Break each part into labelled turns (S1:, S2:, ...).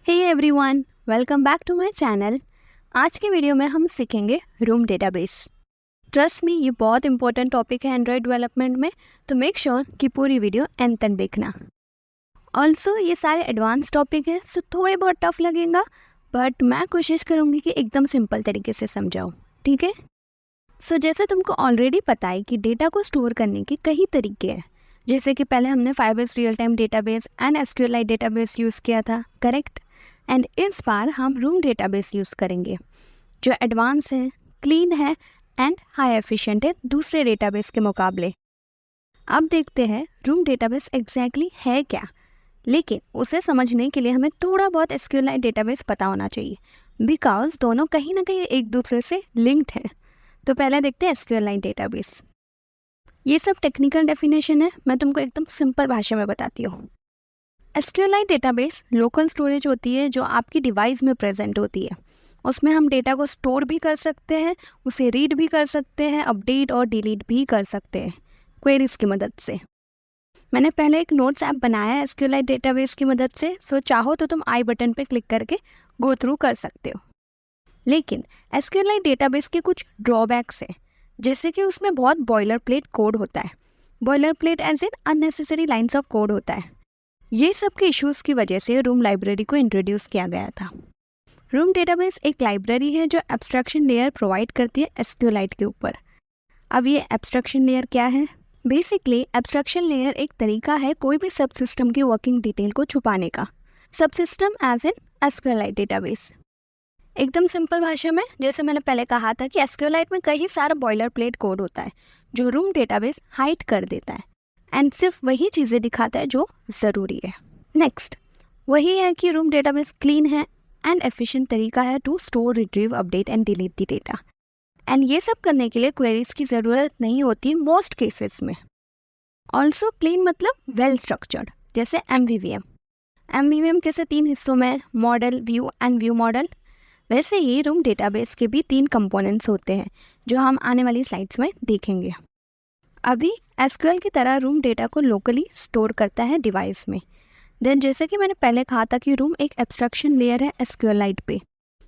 S1: Hey everyone, welcome back to my channel. आज के video में हम सीखेंगे रूम डेटाबेस। ट्रस्ट मी, ये बहुत इंपॉर्टेंट टॉपिक है एंड्रॉयड डेवलपमेंट में, तो मेक श्योर कि पूरी वीडियो एंड तक देखना। ऑल्सो ये सारे एडवांस टॉपिक है, सो थोड़े बहुत टफ लगेगा, बट मैं कोशिश करूँगी कि एकदम सिंपल तरीके से समझाऊँ, ठीक है। सो जैसे तुमको ऑलरेडी पता है कि डेटा को स्टोर करने के कई तरीके हैं, जैसे कि पहले हमने Firebase real time database and SQLite database use किया था, करेक्ट। एंड इस बार हम रूम डेटाबेस यूज़ करेंगे जो एडवांस है, क्लीन है एंड हाई एफिशिएंट है दूसरे डेटाबेस के मुकाबले। अब देखते हैं रूम डेटाबेस एग्जैक्टली है क्या, लेकिन उसे समझने के लिए हमें थोड़ा बहुत एसक्यूएलआई डेटाबेस पता होना चाहिए, बिकॉज दोनों कहीं ना कहीं एक दूसरे से लिंक्ड हैं। तो पहले देखते हैं एसक्यूएलआई डेटाबेस। ये सब टेक्निकल डेफिनेशन है, मैं तुमको एकदम सिंपल भाषा में बताती हूँ। एसक्यूएलआई डेटाबेस लोकल स्टोरेज होती है जो आपकी डिवाइस में प्रेजेंट होती है। उसमें हम डेटा को स्टोर भी कर सकते हैं, उसे रीड भी कर सकते हैं, अपडेट और डिलीट भी कर सकते हैं क्वेरीज की मदद से। मैंने पहले एक नोट्स ऐप बनाया है एसक्यूएलआई डेटाबेस की मदद से, सो चाहो तो तुम आई बटन पे क्लिक करके गो थ्रू कर सकते हो। लेकिन एसक्यूएलआई डेटाबेस के कुछ ड्रॉबैक्स हैं, जैसे कि उसमें बहुत बॉयलर प्लेट कोड होता है। Boiler plate as in unnecessary lines of code होता है। ये सब के इश्यूज़ की वजह से रूम लाइब्रेरी को इंट्रोड्यूस किया गया था। रूम डेटाबेस एक लाइब्रेरी है जो एब्स्ट्रैक्शन लेयर प्रोवाइड करती है एसक्यूएलआई के ऊपर। अब ये एब्स्ट्रैक्शन लेयर क्या है? बेसिकली एब्स्ट्रैक्शन लेयर एक तरीका है कोई भी सब सिस्टम की वर्किंग डिटेल को छुपाने का। सब सिस्टम एज इन एसक्यूएलआई डेटाबेस। एकदम सिंपल भाषा में, जैसे मैंने पहले कहा था कि एसक्यूएलआई में कई सारा बॉयलर प्लेट कोड होता है जो रूम डेटाबेस हाइड कर देता है एंड सिर्फ वही चीज़ें दिखाता है जो ज़रूरी है। नेक्स्ट वही है कि रूम डेटाबेस क्लीन है एंड एफिशिएंट तरीका है to store, retrieve, update and delete the data. And ये सब करने के लिए क्वेरीज की ज़रूरत नहीं होती मोस्ट केसेस में। ऑल्सो क्लीन मतलब वेल स्ट्रक्चर्ड, जैसे एमवीवीएम। एमवीवीएम कैसे 3 हिस्सों में, model, view and view model, वैसे ही रूम डेटाबेस के भी 3 कंपोनेंट्स होते हैं जो हम आने वाली स्लाइड्स में देखेंगे। अभी एसक्यूएल की तरह रूम डेटा को लोकली स्टोर करता है डिवाइस में। देन जैसे कि मैंने पहले कहा था कि रूम एक एब्स्ट्रैक्शन लेयर है एसक्यूएलआई पे।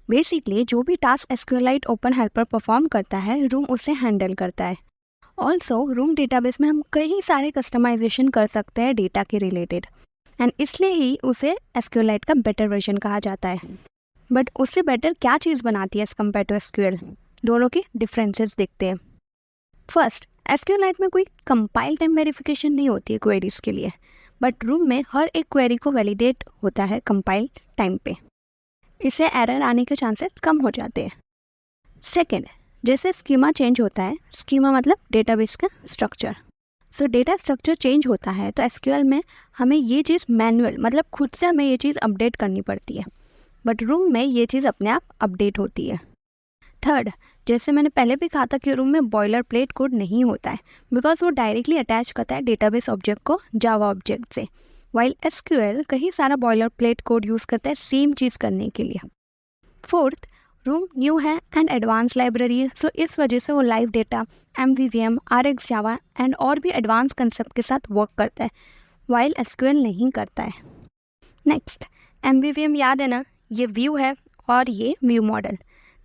S1: बेसिकली जो भी टास्क एसक्यूएलआई ओपन हेल्पर परफॉर्म करता है, रूम उसे हैंडल करता है। ऑल्सो रूम डेटाबेस में हम कई सारे कस्टमाइजेशन कर सकते हैं डेटा के रिलेटेड, एंड इसलिए ही उसे एसक्यूएलआई का बेटर वर्जन कहा जाता है। बट उससे बेटर क्या चीज़ बनाती है एज कम्पेयर टू एसक्यूएल? दोनों के डिफरेंसेस देखते हैं। फर्स्ट, एसक्यूएलआई में कोई कंपाइल टाइम वेरिफिकेशन नहीं होती है क्वेरीज के लिए, बट रूम में हर एक क्वेरी को वैलिडेट होता है कंपाइल टाइम पे। इससे एरर आने के चांसेस कम हो जाते हैं। सेकंड, जैसे स्कीमा चेंज होता है, स्कीमा मतलब डेटाबेस का स्ट्रक्चर। सो डेटा स्ट्रक्चर चेंज होता है तो एसक्यूएल में हमें ये चीज़ मैनुअल मतलब खुद से हमें ये चीज़ अपडेट करनी पड़ती है, बट रूम में ये चीज़ अपने आप अपडेट होती है। थर्ड, जैसे मैंने पहले भी कहा था कि रूम में बॉयलर प्लेट कोड नहीं होता है, बिकॉज वो डायरेक्टली अटैच करता है डेटाबेस ऑब्जेक्ट को जावा ऑब्जेक्ट से, वाइल एसक्यूएल कहीं सारा बॉयलर प्लेट कोड यूज़ करता है सेम चीज़ करने के लिए। फोर्थ, रूम न्यू है एंड एडवांस लाइब्रेरी है, सो इस वजह से वो live data, MVVM, Rx Java and और भी एडवांस कंसेप्ट के साथ वर्क करता है, वाइल एसक्यूएल नहीं करता है। नेक्स्ट, एमवीवीएम याद है ना, ये व्यू है और ये व्यू मॉडल।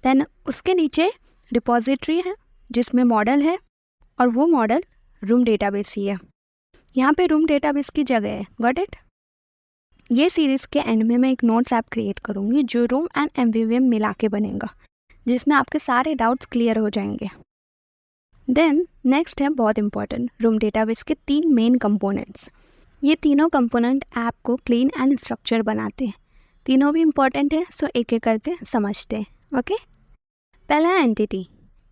S1: देन उसके नीचे रिपोजिटरी है जिसमें मॉडल है, और वो मॉडल रूम डेटाबेस ही है। यहाँ पे रूम डेटाबेस की जगह है, गॉट इट। ये सीरीज़ के एंड में मैं एक नोट्स ऐप क्रिएट करूँगी जो रूम एंड एमवीवीएम मिला के बनेगा, जिसमें आपके सारे डाउट्स क्लियर हो जाएंगे। देन नेक्स्ट है बहुत इंपॉर्टेंट, रूम डेटाबेस के 3 मेन कंपोनेंट्स। ये तीनों कंपोनेंट ऐप को क्लीन एंड स्ट्रक्चर बनाते हैं। तीनों भी इम्पॉर्टेंट है, सो एक एक करके समझते हैं, ओके। पहला है एंटिटी।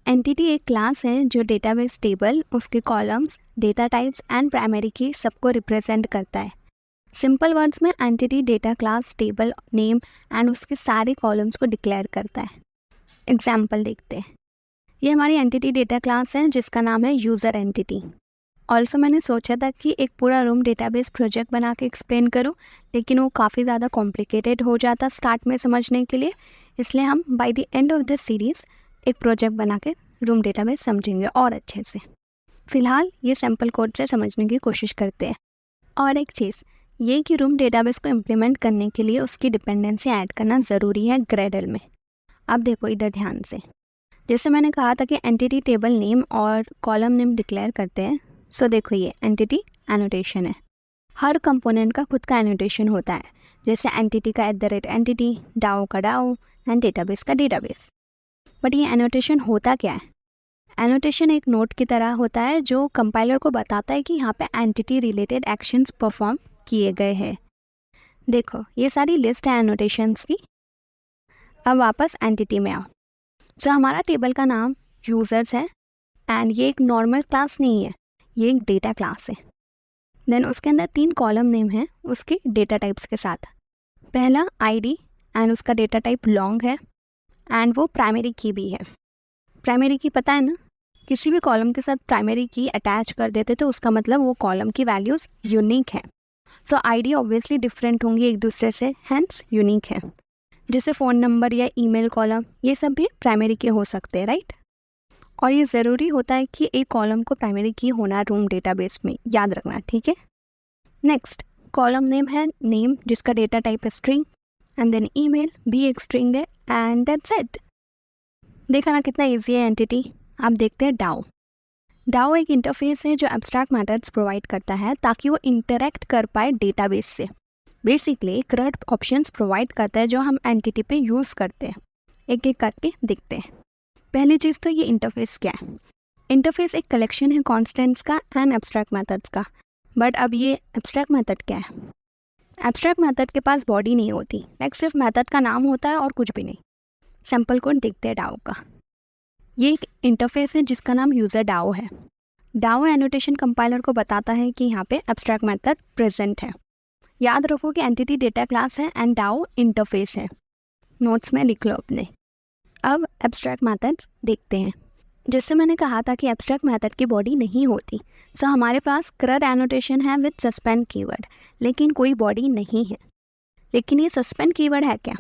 S1: एंटिटी एक क्लास है जो डेटाबेस टेबल, उसके columns, data types and primary की सबको रिप्रेजेंट करता है। सिंपल वर्ड्स में entity data class, table name and उसके सारे कॉलम्स को डिक्लेयर करता है। एग्जाम्पल देखते हैं। ये हमारी एंटिटी डेटा क्लास है जिसका नाम है यूज़र एंटिटी। ऑल्सो मैंने सोचा था कि एक पूरा रूम डेटाबेस प्रोजेक्ट बना के एक्सप्लेन करूं, लेकिन वो काफ़ी ज़्यादा कॉम्प्लिकेटेड हो जाता स्टार्ट में समझने के लिए, इसलिए हम by the end of this series एक प्रोजेक्ट बना के रूम डेटाबेस समझेंगे और अच्छे से। फ़िलहाल ये सैम्पल कोड से समझने की कोशिश करते हैं। और एक चीज़, ये कि रूम डेटाबेस को इम्प्लीमेंट करने के लिए उसकी डिपेंडेंसी ऐड करना ज़रूरी है ग्रेडल में। अब देखो इधर ध्यान से, जैसे मैंने कहा था कि एंटिटी टेबल नेम और कॉलम नेम डिक्लेयर करते हैं। सो देखो ये एंटिटी एनोटेशन है। हर कंपोनेंट का खुद का एनोटेशन होता है, जैसे एंटिटी का @entity, डाओ का डाओ एंड डेटाबेस का डेटाबेस। बट ये एनोटेशन होता क्या है? एनोटेशन एक नोट की तरह होता है जो कंपाइलर को बताता है कि यहाँ पे एंटिटी रिलेटेड एक्शंस परफॉर्म किए गए हैं। देखो ये सारी लिस्ट है एनोटेशंस की। अब वापस एंटिटी में आओ। सो हमारा टेबल का नाम यूज़र्स है एंड ये एक नॉर्मल क्लास नहीं है, ये एक डेटा क्लास है। देन उसके अंदर 3 कॉलम नेम हैं उसके डेटा टाइप्स के साथ। पहला आईडी एंड उसका डेटा टाइप लॉन्ग है एंड वो प्राइमरी की भी है। प्राइमरी की पता है ना, किसी भी कॉलम के साथ प्राइमरी की अटैच कर देते तो उसका मतलब वो कॉलम की वैल्यूज़ यूनिक है। सो आईडी ऑब्वियसली डिफरेंट होंगी एक दूसरे से, हैंस यूनिक है। जैसे फ़ोन नंबर या ईमेल कॉलम, ये सब भी प्राइमरी के हो सकते हैं, राइट। और ये ज़रूरी होता है कि एक कॉलम को प्राइमरी की होना रूम डेटाबेस में, याद रखना, ठीक है। नेक्स्ट कॉलम नेम है नेम, जिसका डेटा टाइप है स्ट्रिंग, एंड देन ईमेल भी एक स्ट्रिंग है, एंड दैट्स इट। देखा ना कितना ईजी है एंटिटी। आप देखते हैं डाओ। डाओ एक इंटरफेस है जो एब्स्ट्रैक्ट मैथड्स प्रोवाइड करता है ताकि वो इंटरेक्ट कर पाए डेटाबेस से। बेसिकली CRUD ऑप्शंस प्रोवाइड करता है जो हम एंटिटी पे यूज़ करते हैं। एक एक करके देखते हैं। पहली चीज़ तो ये इंटरफेस क्या है। इंटरफेस एक कलेक्शन है कॉन्स्टेंट्स का एंड एब्स्ट्रैक्ट मैथड्स का। बट अब ये एब्स्ट्रैक्ट मैथड क्या है? एब्स्ट्रैक्ट मैथड के पास बॉडी नहीं होती, लाइक सिर्फ मैथड का नाम होता है और कुछ भी नहीं। सैम्पल कोड देखते हैं डाओ का। ये एक इंटरफेस है जिसका नाम यूज़र डाओ है। डाओ एनोटेशन कंपाइलर को बताता है कि यहाँ पे एब्स्ट्रैक्ट मैथड प्रेजेंट है। याद रखो कि एंटिटी डेटा क्लास है एंड डाओ इंटरफेस है। नोट्स में लिख लो अपने। अब एब्स्ट्रैक्ट मैथड देखते हैं। जैसे मैंने कहा था कि एब्स्ट्रैक्ट मैथड की बॉडी नहीं होती, सो हमारे पास CRUD एनोटेशन है विद सस्पेंड कीवर्ड, लेकिन कोई बॉडी नहीं है। लेकिन ये सस्पेंड कीवर्ड है क्या?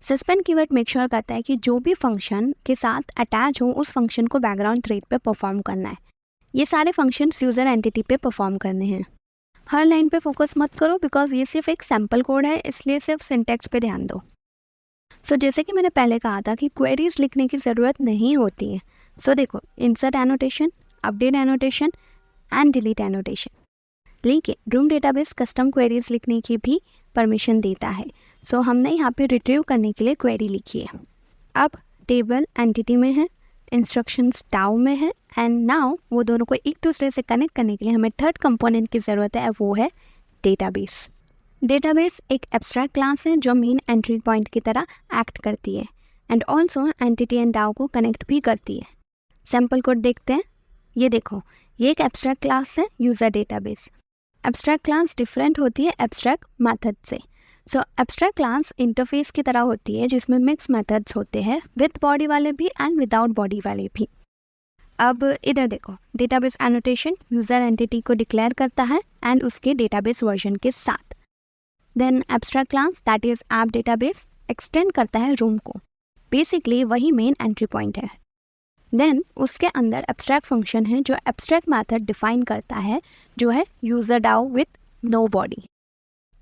S1: सस्पेंड कीवर्ड मेक श्योर करता है कि जो भी फंक्शन के साथ अटैच हो उस फंक्शन को बैकग्राउंड थ्रेड पे परफॉर्म करना है। ये सारे फंक्शंस यूज़र एंटिटी पे परफॉर्म करने हैं। हर लाइन पे फोकस मत करो बिकॉज ये सिर्फ एक सैम्पल कोड है, इसलिए सिर्फ सिंटैक्स पे ध्यान दो। सो जैसे कि मैंने पहले कहा था कि क्वेरीज लिखने की ज़रूरत नहीं होती है। सो देखो insert annotation, update annotation and delete annotation. लेकिन रूम डेटाबेस कस्टम क्वेरीज लिखने की भी परमिशन देता है। सो हमने यहाँ पे रिट्रीव करने के लिए क्वेरी लिखी है। अब टेबल एंटिटी में है, इंस्ट्रक्शंस डाओ में है एंड नाउ वो दोनों को एक दूसरे से कनेक्ट करने के लिए हमें थर्ड कंपोनेंट की ज़रूरत है, वो है डेटाबेस। डेटाबेस एक एब्स्ट्रैक्ट क्लास है जो मेन एंट्री पॉइंट की तरह एक्ट करती है and also entity and DAO को कनेक्ट भी करती है। सैम्पल कोड देखते हैं। ये देखो, ये एक एब्स्ट्रैक्ट क्लास है user database. Abstract class different होती है एब्स्ट्रैक्ट मैथड से। सो एब्स्ट्रैक्ट क्लास इंटरफेस की तरह होती है जिसमें मिक्स मेथड्स होते हैं, विद बॉडी वाले भी एंड विदाउट बॉडी वाले भी। अब इधर देखो, डेटाबेस एनोटेशन यूज़र एंटिटी को डिक्लेयर करता है एंड उसके डेटाबेस वर्जन के साथ। Then abstract class that is app database extend करता है रूम को। बेसिकली वही मेन एंट्री पॉइंट है। देन उसके अंदर एब्स्ट्रैक्ट फंक्शन है जो एब्स्ट्रैक्ट मैथड डिफाइन करता है, जो है user DAO with no body.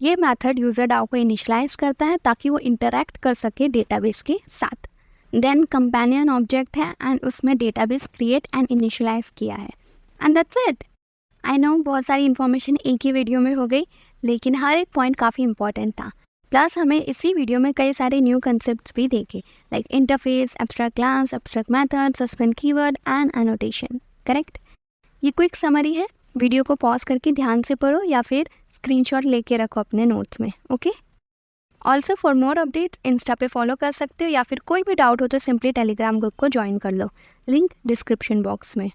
S1: ये मैथड यूज़र डाओ को इनिशियलाइज करता है ताकि वो इंटरैक्ट कर सके डेटाबेस के साथ। देन कंपेनियन ऑब्जेक्ट है एंड उसमें डेटाबेस क्रिएट एंड इनिशियलाइज किया है and that's it. I know बहुत सारी इन्फॉर्मेशन एक ही वीडियो में हो गई, लेकिन हर एक पॉइंट काफ़ी इंपॉर्टेंट था। प्लस हमें इसी वीडियो में कई सारे न्यू कंसेप्ट्स भी देखे, like interface, abstract class, abstract method, suspend keyword and annotation. Correct? ये क्विक समरी है। वीडियो को पॉज करके ध्यान से पढ़ो या फिर स्क्रीनशॉट लेके रखो अपने नोट्स में, okay? Also for more updates Insta पे फॉलो कर सकते हो या फिर कोई भी डाउट हो तो सिंपली टेलीग्राम ग्रुप को ज्वाइन कर लो, लिंक डिस्क्रिप्शन बॉक्स में।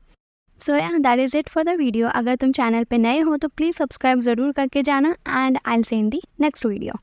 S1: सो या that is it for the video. अगर तुम चैनल पे नए हो तो प्लीज़ सब्सक्राइब ज़रूर करके जाना and I will see in the next video.